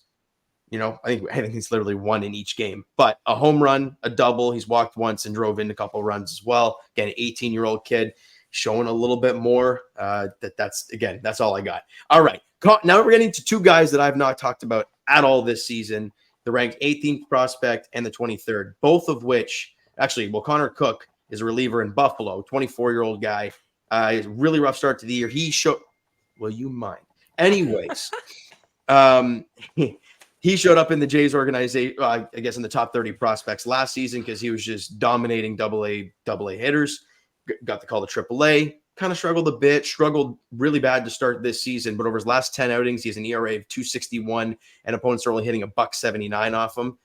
I think it's literally 1 in each game, but a home run, a double. He's walked once and drove in a couple runs as well. Again, an 18-year-old kid showing a little bit more. That's all I got. All right. Now we're getting to 2 guys that I've not talked about at all this season, the ranked 18th prospect and the 23rd, both of which actually, Connor Cook is a reliever in Buffalo, 24-year-old guy. Really rough start to the year. Will you mind? Anyways, he showed up in the Jays organization, I guess, in the top 30 prospects last season because he was just dominating double A hitters. Got the call to AAA. Kind of struggled really bad to start this season, but over his last 10 outings, he has an ERA of 2.61, and opponents are only hitting $1.79 off him.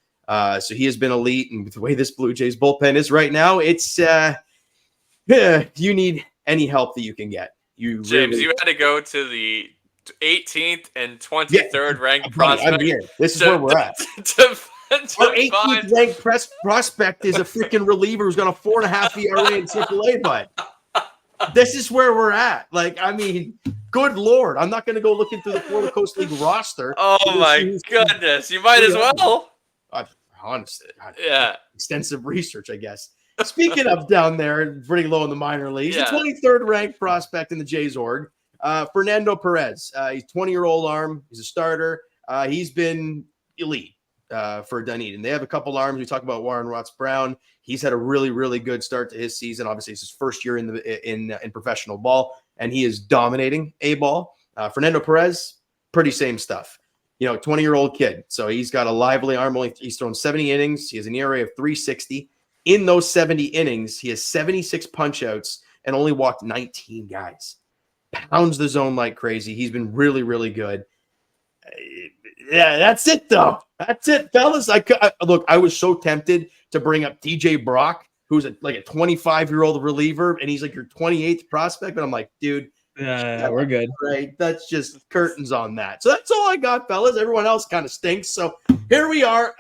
So he has been elite, and with the way this Blue Jays bullpen is right now, it's you need any help that you can get. James, you had to go to the 18th and 23rd ranked prospect. I'm here. This is where we're at. Our 18th ranked prospect is a freaking reliever who's got a 4.5 ERA in AAA, but this is where we're at. Good Lord. I'm not going to go looking through the Florida Coast League roster. Oh, my goodness. You might as well. Honestly. Yeah. Extensive research, I guess. Speaking of down there, pretty low in the minor leagues, the 23rd ranked prospect in the Jays org, Fernando Perez. He's 20-year-old arm. He's a starter. He's been elite for Dunedin. They have a couple arms. We talk about Warren Watts-Brown. He's had a really, really good start to his season. Obviously, it's his first year in professional ball, and he is dominating A-ball. Fernando Perez, pretty same stuff. 20-year-old kid. So he's got a lively arm. He's thrown 70 innings. He has an ERA of 3.60. In those 70 innings, he has 76 punch-outs and only walked 19 guys. Pounds the zone like crazy. He's been really, really good. Yeah, that's it, though. That's it, fellas. I was so tempted to bring up DJ Brock, who's a 25-year-old reliever, and he's like your 28th prospect. But I'm like, dude, we're good. Right? That's just curtains on that. So that's all I got, fellas. Everyone else kind of stinks. So here we are.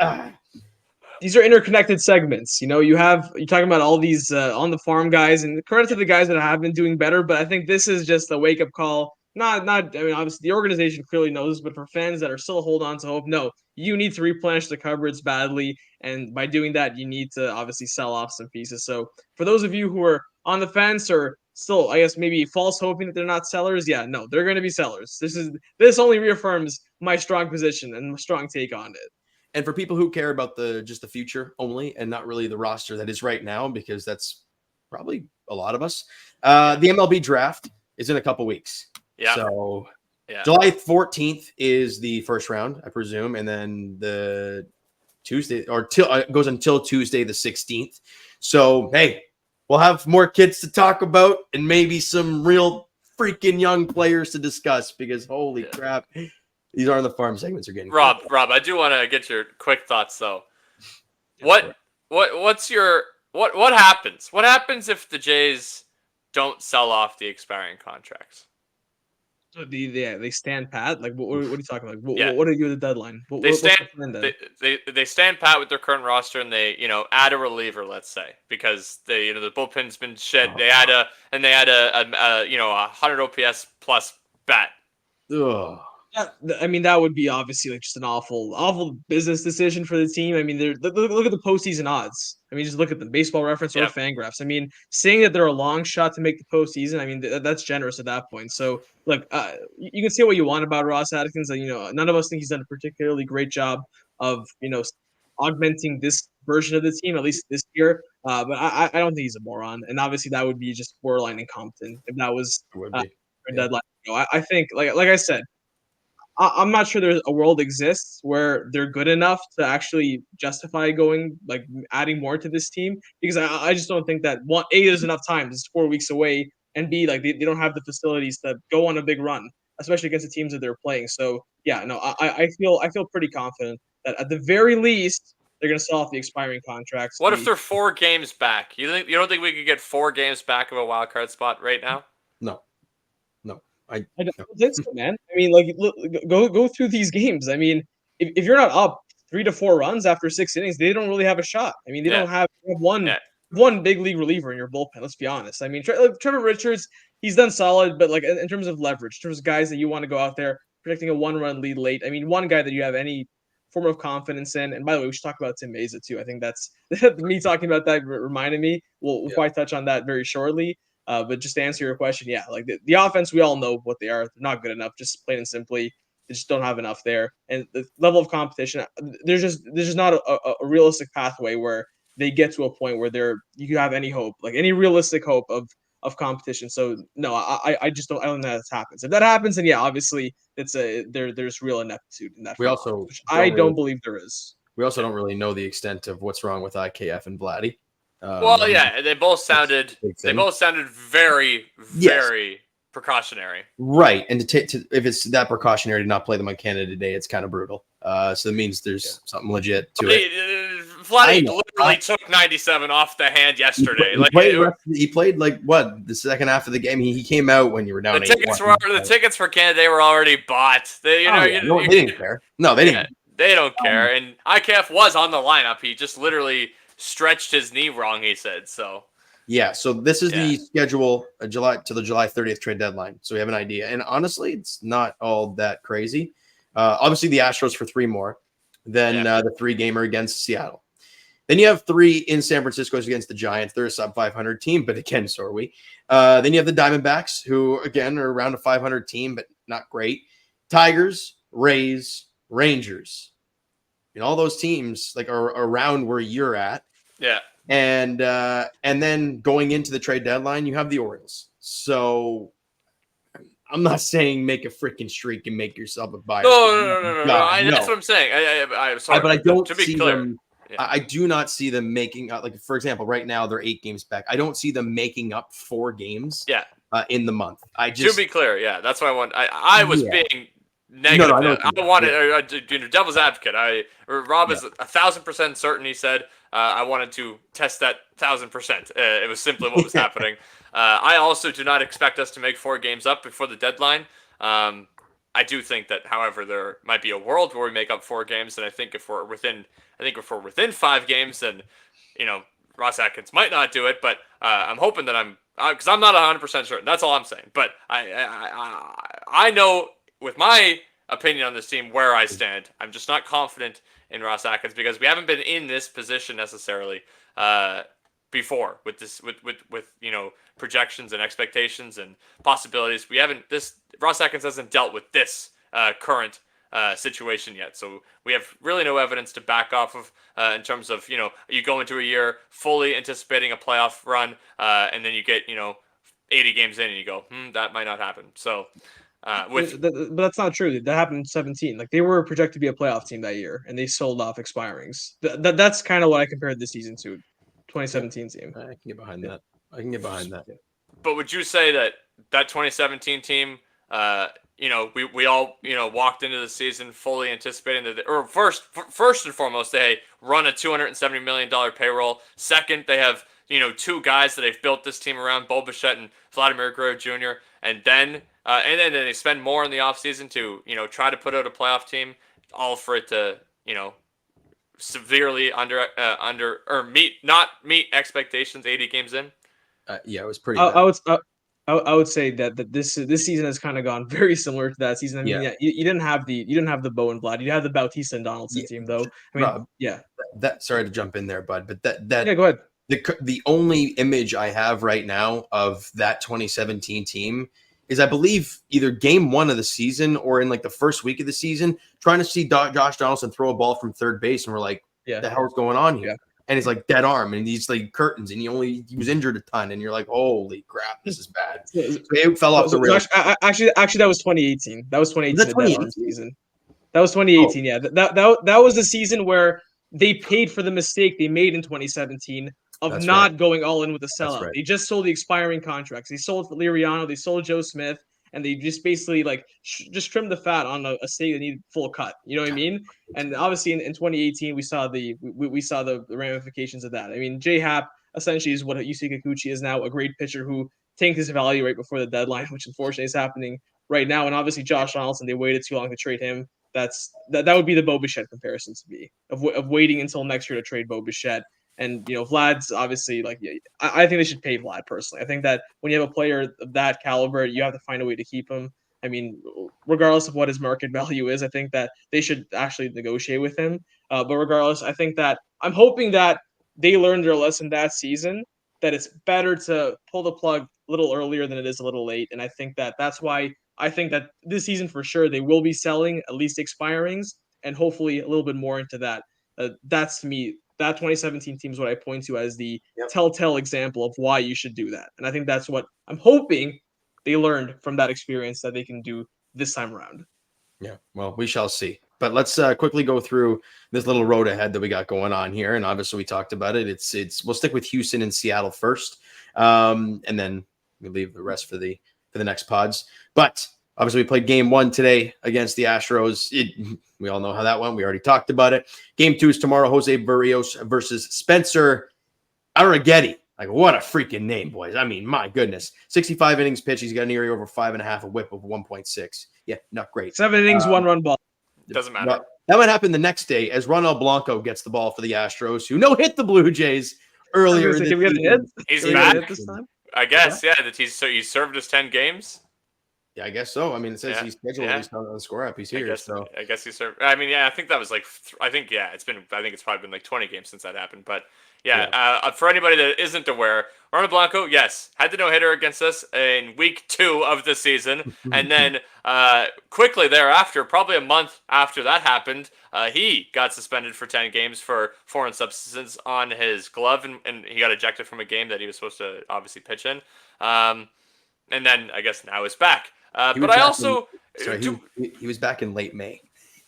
These are interconnected segments. You're talking about all these on the farm guys, and credit to the guys that have been doing better. But I think this is just a wake up call. Obviously the organization clearly knows, but for fans that are still hold on to hope, no, you need to replenish the cupboards badly. And by doing that, you need to obviously sell off some pieces. So for those of you who are on the fence or still, I guess, maybe false hoping that they're not sellers, they're going to be sellers. This only reaffirms my strong position and my strong take on it. And for people who care about just the future only and not really the roster that is right now, because that's probably a lot of us, the MLB draft is in a couple weeks. Yeah. So July 14th is the first round, I presume, and then the Tuesday goes until Tuesday the 16th. So hey, we'll have more kids to talk about and maybe some real freaking young players to discuss because holy crap. These are the farm segments are getting. Rob, I do want to get your quick thoughts though. What happens? What happens if the Jays don't sell off the expiring contracts? So they stand pat. What are you talking about? What do you do with the deadline? They stand pat with their current roster and they add a reliever, let's say, because the bullpen's been shed. They add a 100 OPS plus bat. Ugh. I mean, that would be obviously like just an awful business decision for the team. I mean, look at the postseason odds. I mean, just look at the Baseball Reference or Yep. Fangraphs. I mean, saying that they're a long shot to make the postseason, I mean, that's generous at that point. So, look, you can say what you want about Ross Atkins. None of us think he's done a particularly great job of augmenting this version of the team, at least this year. But I don't think he's a moron, and obviously that would be just borderline incompetent if that was It would a be. deadline. I think, like I said. I'm not sure there's a world exists where they're good enough to actually justify adding more to this team, because I just don't think that there's enough time. It's 4 weeks away, and B, like they don't have the facilities to go on a big run, especially against the teams that they're playing. So yeah, no, I feel pretty confident that at the very least they're gonna sell off the expiring contracts. What if they're 4 games back? You don't think we could get 4 games back of a wild card spot right now? No. I don't think so, man. I mean, like, look, go through these games. I mean, if you're not up 3 to 4 runs after 6 innings, they don't really have a shot. I mean, they don't have one big league reliever in your bullpen. Let's be honest. I mean, Trevor Richards, he's done solid, but like in terms of leverage, in terms of guys that you want to go out there predicting a 1-run lead late. I mean, one guy that you have any form of confidence in. And by the way, we should talk about Tim Mesa too. I think that's me talking about that reminded me. We'll probably touch on that very shortly. But just to answer your question, yeah, like the offense, we all know what they are. They're not good enough, just plain and simply. They just don't have enough there. And the level of competition, there's just not a realistic pathway where they get to a point where you have any hope, like any realistic hope of competition. So no, I just don't think that happens. If that happens, then yeah, obviously there's real ineptitude in that. We also which I don't believe there is. We also don't really know the extent of what's wrong with IKF and Vladdy. Well, yeah, they both sounded very, very precautionary. Right, and if it's that precautionary to not play them on Canada Day, it's kind of brutal. So that means there's something legit to it. Vladdy literally took 97 off the hand yesterday. He played like what, the second half of the game. He came out when you were down. The tickets for Canada Day were already bought. They didn't care. No, they didn't. They don't care. And IKF was on the lineup. He just literally stretched his knee wrong, he said. So yeah, so this is the schedule to the July 30th trade deadline. So we have an idea. And honestly, it's not all that crazy. Obviously the Astros for 3 more, then the 3-gamer against Seattle. Then you have 3 in San Francisco against the Giants. They're a sub 500 team, but again, so are we. Then you have the Diamondbacks, who again are around a 500 team, but not great. Tigers, Rays, Rangers. And all those teams like are around where you're at. Yeah. And then going into the trade deadline, you have the Orioles. So I'm not saying make a freaking streak and make yourself a buyer. No. That's what I'm saying. I'm sorry, but I don't to be see clear. them. Yeah. I do not see them making up. Like, for example, right now they're 8 games back. I don't see them making up 4 games. In the month. To be clear, that's what I want. I was being negative. I wanted devil's advocate. Rob is 1,000% certain. He said I wanted to test that 1,000%. It was simply what was happening. I also do not expect us to make 4 games up before the deadline. I do think that, however, there might be a world where we make up 4 games, and I think if we're within 5 games, then Ross Atkins might not do it. But I'm hoping that because I'm not 100% certain. That's all I'm saying. But I know with my opinion on this team where I stand. I'm just not confident in Ross Atkins because we haven't been in this position necessarily before with projections and expectations and possibilities. Ross Atkins hasn't dealt with this current situation yet, so we have really no evidence to back off of in terms of you go into a year fully anticipating a playoff run and then you get 80 games in and you go that might not happen. So. But that's not true. That happened in 2017. Like they were projected to be a playoff team that year, and they sold off expirings. That's kind of what I compared this season to. 2017 team. I can get behind that. But would you say that 2017 team, we all walked into the season fully anticipating that, first and foremost, they run a $270 million payroll. Second, they have 2 guys that they've built this team around, Bassitt and Vladimir Guerrero Jr. And then they spend more in the offseason to, try to put out a playoff team, all for it to, severely not meet expectations 80 games in. It was pretty I I would say that this season has kind of gone very similar to that season. I mean, Yeah. you didn't have the Bo and Vlad. You had the Bautista and Donaldson Yeah, team, though. I mean, Rob, yeah, that sorry to jump in there, bud, but that yeah. Go ahead. the only image I have right now of that 2017 team is I believe either game 1 of the season or in like the first week of the season, trying to see Josh Donaldson throw a ball from third base, and we're like, Yeah, the hell's going on here? yeah. And he's like dead arm, and he's like curtains, and he was injured a ton, and you're like, holy crap, this is bad. So it fell off the rails. Actually, that was 2018. That was 2018. Was that The dead arm 2018? season. That was 2018. Yeah, that was the season where they paid for the mistake they made in 2017 of That's not right. going all in with the That's sellout. right. They just sold the expiring contracts. They sold Liriano. They sold Joe Smith, and they just basically like just trimmed the fat on a stake that needed full cut. You know what I mean? And obviously in 2018 we saw the ramifications of that. I mean, J Happ essentially is what Yusei Kikuchi is now, a great pitcher who tanked his value right before the deadline, which unfortunately is happening right now. And obviously Josh Donaldson, they waited too long to trade him. That would be the Bo Bichette comparison to me of waiting until next year to trade Bo Bichette. And Vlad's obviously like, I think they should pay Vlad personally. I think that when you have a player of that caliber, you have to find a way to keep him. I mean, regardless of what his market value is, I think that they should actually negotiate with him. But regardless, I think that I'm hoping that they learned their lesson that season, that it's better to pull the plug a little earlier than it is a little late. And I think that that's why I think that this season for sure they will be selling at least expirings and hopefully a little bit more into that. That's to me, that 2017 team is what I point to as the telltale example of why you should do that. And I think that's what I'm hoping they learned from that experience that they can do this time around. Yeah, well, we shall see. But let's quickly go through this little road ahead that we got going on here. And obviously we talked about it. It's we'll stick with Houston and Seattle first. And then we leave the rest for the next pods. But obviously we played game 1 today against the Astros. We all know how that went. We already talked about it. Game 2 is tomorrow. Jose Barrios versus Spencer Arrighetti. Like, what a freaking name, boys. I mean, my goodness. 65 innings pitched. He's got an ERA over 5.5, a whip of 1.6. Yeah, not great. 7 innings, 1-run ball. Doesn't matter. That might happen the next day as Ronald Blanco gets the ball for the Astros, who no-hit the Blue Jays earlier in the season. He's back this time? I guess, yeah. That he's served his 10 games. Yeah, I guess so. I mean, it says he's scheduled at least on the score app. He's here. I guess he served. I mean, yeah, I think that was like, I think it's probably been like 20 games since that happened. But yeah. For anybody that isn't aware, Ronald Blanco, yes, had the no-hitter against us in week 2 of the season. And then quickly thereafter, probably a month after that happened, he got suspended for 10 games for foreign substances on his glove. And he got ejected from a game that he was supposed to obviously pitch in. And then I guess now he's back. But I also... he was back in late May.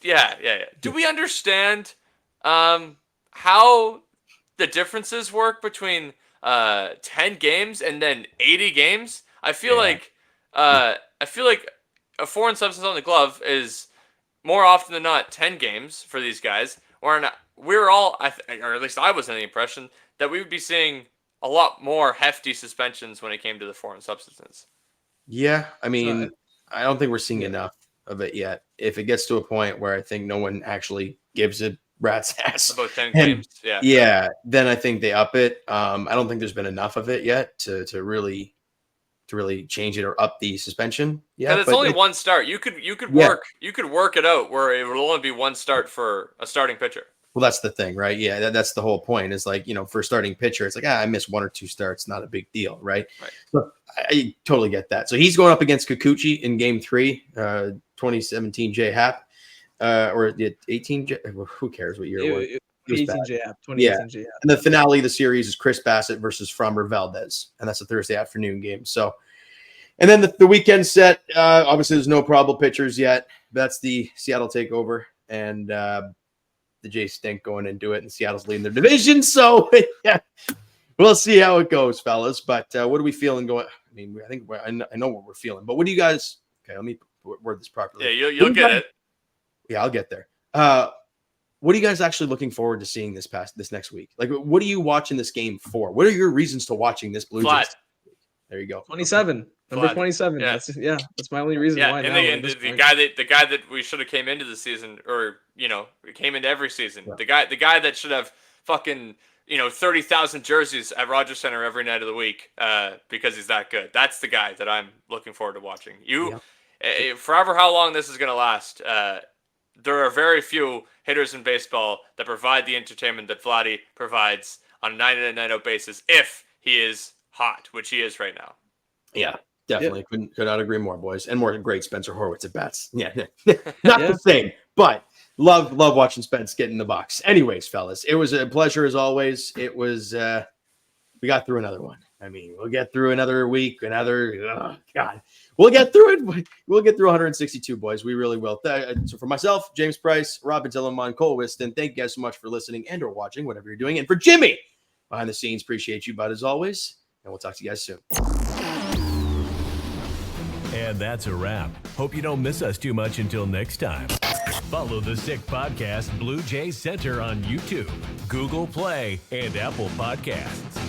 Yeah. Do we understand how the differences work between 10 games and then 80 games? I feel like a foreign substance on the glove is more often than not 10 games for these guys. We're all, or at least I was under the impression that we would be seeing a lot more hefty suspensions when it came to the foreign substances. Yeah, I mean, I don't think we're seeing enough of it yet. If it gets to a point where I think no one actually gives a rat's ass about 10 games, then I think they up it. I don't think there's been enough of it yet to really change it or up the suspension. Yeah, because it's only one start. You could work it out where it would only be one start for a starting pitcher. Well, that's the thing, right? Yeah, that's the whole point. Is like, for a starting pitcher, it's like, I missed 1 or 2 starts, not a big deal, right? So I totally get that. So he's going up against Kikuchi in game 3, 2017 J Happ, or the 18. Who cares what year it was? 2018 J Happ. 2018 J Happ. And the finale of the series is Chris Bassitt versus Framber Valdez, and that's a Thursday afternoon game. So, and then the weekend set. Obviously, there's no probable pitchers yet. That's the Seattle takeover, and the Jays stink going into it, and Seattle's leading their division. So, yeah, we'll see how it goes, fellas. But what are we feeling going? I mean, I think I know what we're feeling. But what do you guys? Okay, let me word this properly. Yeah, you'll get it. Yeah, I'll get there. What are you guys actually looking forward to seeing this next week? Like, what are you watching this game for? What are your reasons to watching this Blue Jays? There you go. 27. Number Vlad. 27. Yeah. That's my only reason why. And the guy that we should have came into the season, or came into every season. Yeah. The guy that should have fucking 30,000 jerseys at Rogers Center every night of the week because he's that good. That's the guy that I'm looking forward to watching. Forever how long this is going to last, there are very few hitters in baseball that provide the entertainment that Vladdy provides on a night-in, night-out basis if he is hot, which he is right now. Yeah, definitely. Could not agree more, boys. And more great Spencer Horwitz at bats. Yeah. Not the same, but love watching Spence get in the box. Anyways, fellas, it was a pleasure as always. It was we got through another one. I mean, we'll get through another week, God. We'll get through it. We'll get through 162, boys. We really will. So for myself, James Price, Robin Tillerman, Cole Whiston, thank you guys so much for listening and or watching, whatever you're doing. And for Jimmy, behind the scenes, appreciate you, bud, as always. And we'll talk to you guys soon. And that's a wrap. Hope you don't miss us too much until next time. Follow the Sick Podcast Blue Jays Center on YouTube, Google Play, and Apple Podcasts.